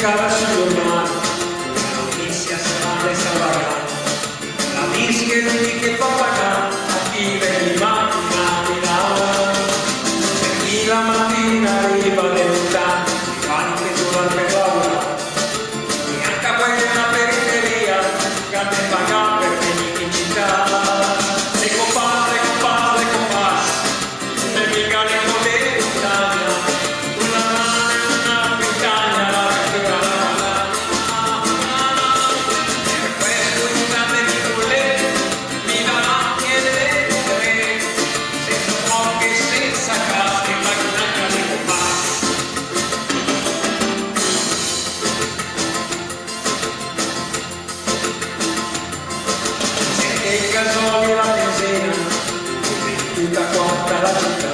cada ciudad, la misia se va a salvar. La disque di che papà, chi veniva in Navidad. Sentì la mattina arriva l'età, i pani che durante l'ora, e anche quella periferia, che a te paga per venire in città. Se compadre, compadre, compadre, se mi cane potere d'Italia, una mano e una picagna, la vettura per questo un grande piccole mi darà chiedere tre, senza poche, senza case, ma una casa di compagni. Sente il gasolio e la benzina, tutta quanta la città.